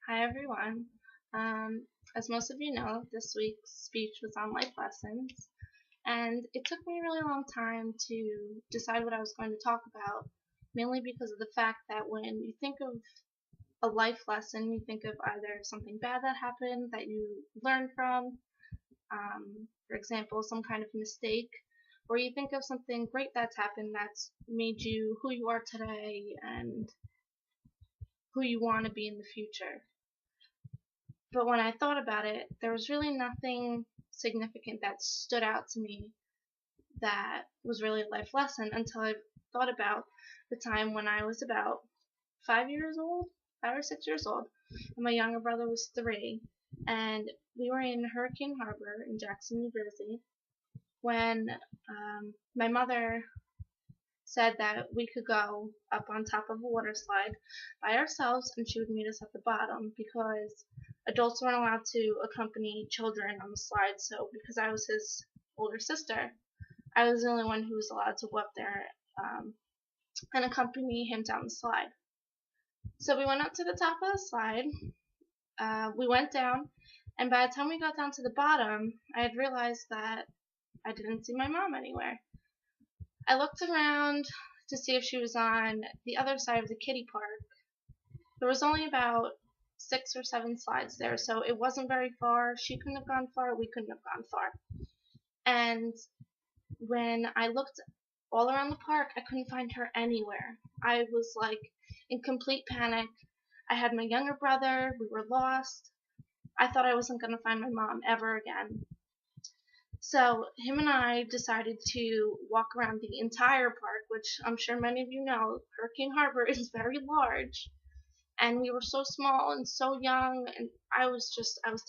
Hi everyone. Um, as most of you know, this week's speech was on life lessons, and it took me a really long time to decide what I was going to talk about, mainly because of the fact that when you think of a life lesson, you think of either something bad that happened that you learned from, for example, some kind of mistake, or you think of something great that's happened that's made you who you are today and who you want to be in the future. But when I thought about it, there was really nothing significant that stood out to me that was really a life lesson until I thought about the time when I was about 5 years old, 5 or 6 years old, and my younger brother was 3, and we were in Hurricane Harbor in Jackson, New Jersey, when my mother said that we could go up on top of a water slide by ourselves and she would meet us at the bottom because adults weren't allowed to accompany children on the slide. So, because I was his older sister, I was the only one who was allowed to go up there and accompany him down the slide. So, we went up to the top of the slide, we went down, and by the time we got down to the bottom, I had realized that I didn't see my mom anywhere. I looked around to see if she was on the other side of the kiddie park. There was only about 6 or 7 slides there, so it wasn't very far. She couldn't have gone far, we couldn't have gone far. And when I looked all around the park, I couldn't find her anywhere. I was like in complete panic. I had my younger brother, we were lost. I thought I wasn't going to find my mom ever again. So him and I decided to walk around the entire park, which I'm sure many of you know, Hurricane Harbor is very large. And we were so small and so young, and I was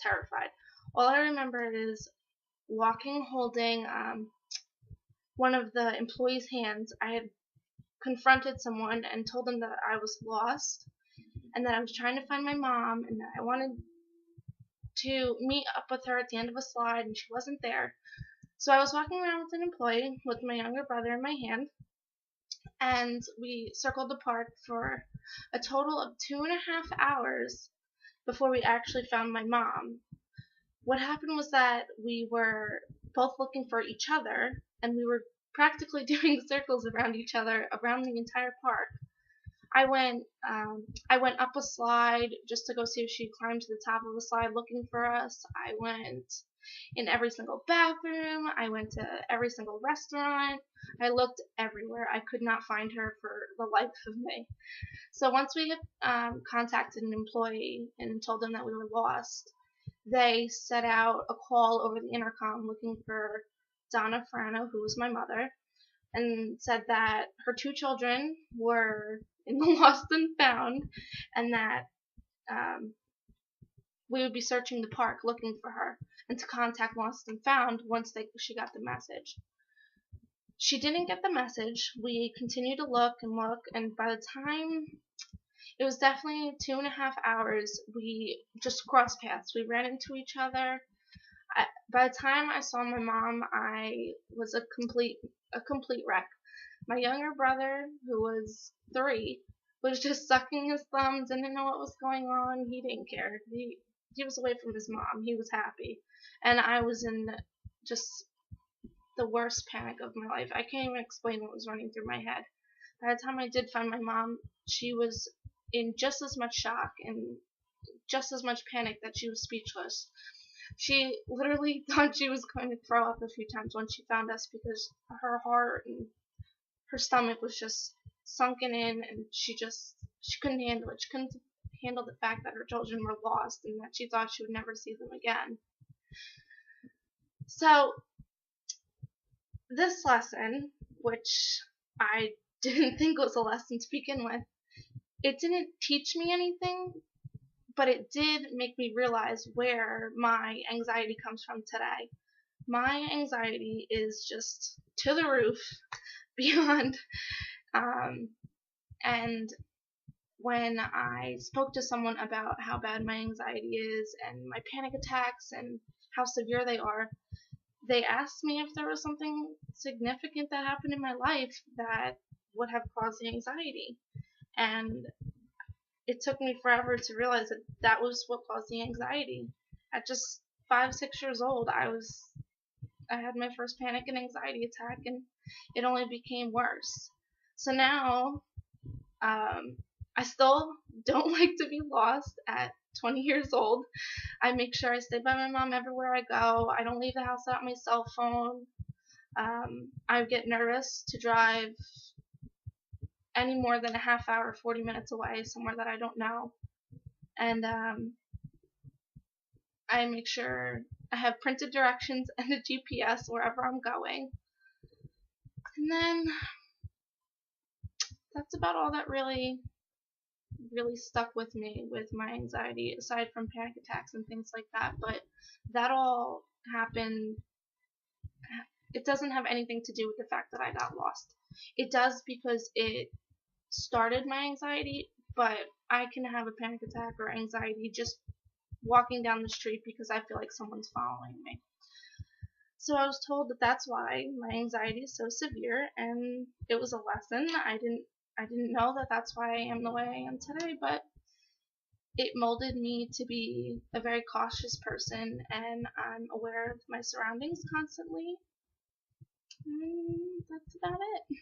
terrified. All I remember is walking, holding one of the employees' hands. I had confronted someone and told them that I was lost and that I was trying to find my mom and that I wanted to meet up with her at the end of a slide and she wasn't there. So I was walking around with an employee with my younger brother in my hand, and we circled the park for a total of 2.5 hours before we actually found my mom. What happened was that we were both looking for each other, and we were practically doing circles around each other around the entire park. I went I went up a slide just to go see if she climbed to the top of the slide looking for us. I went in every single bathroom. I went to every single restaurant. I looked everywhere. I could not find her for the life of me. So once we had contacted an employee and told them that we were lost, they set out a call over the intercom looking for Donna Farano, who was my mother, and said that her 2 children were in the lost and found, and that um, we would be searching the park looking for her, and to contact Lost and Found once she got the message. She didn't get the message. We continued to look and look, and by the time it was definitely 2.5 hours, we just crossed paths. We ran into each other. By the time I saw my mom, I was a complete wreck. My younger brother, who was 3, was just sucking his thumb, didn't know what was going on. He didn't care. He was away from his mom. He was happy. And I was in just the worst panic of my life. I can't even explain what was running through my head. By the time I did find my mom, she was in just as much shock and just as much panic that she was speechless. She literally thought she was going to throw up a few times when she found us because her heart and her stomach was just sunken in, and she couldn't handle it. She couldn't handle the fact that her children were lost and that she thought she would never see them again. So this lesson, which I didn't think was a lesson to begin with, it didn't teach me anything, but it did make me realize where my anxiety comes from today. My anxiety is just to the roof beyond. And when I spoke to someone about how bad my anxiety is and my panic attacks and how severe they are, they asked me if there was something significant that happened in my life that would have caused the anxiety. And it took me forever to realize that that was what caused the anxiety. At just 5, 6 years old, I had my first panic and anxiety attack, and it only became worse. So now, I still don't like to be lost at 20 years old. I make sure I stay by my mom everywhere I go. I don't leave the house without my cell phone. I get nervous to drive any more than a half hour, 40 minutes away, somewhere that I don't know. And I make sure I have printed directions and a GPS wherever I'm going. And then that's about all that really stuck with me with my anxiety, aside from panic attacks and things like that. But that all happened. It doesn't have anything to do with the fact that I got lost. It does because it started my anxiety, but I can have a panic attack or anxiety just walking down the street because I feel like someone's following me. So I was told that that's why my anxiety is so severe, and it was a lesson. I didn't know that that's why I am the way I am today, but it molded me to be a very cautious person, and I'm aware of my surroundings constantly. And that's about it.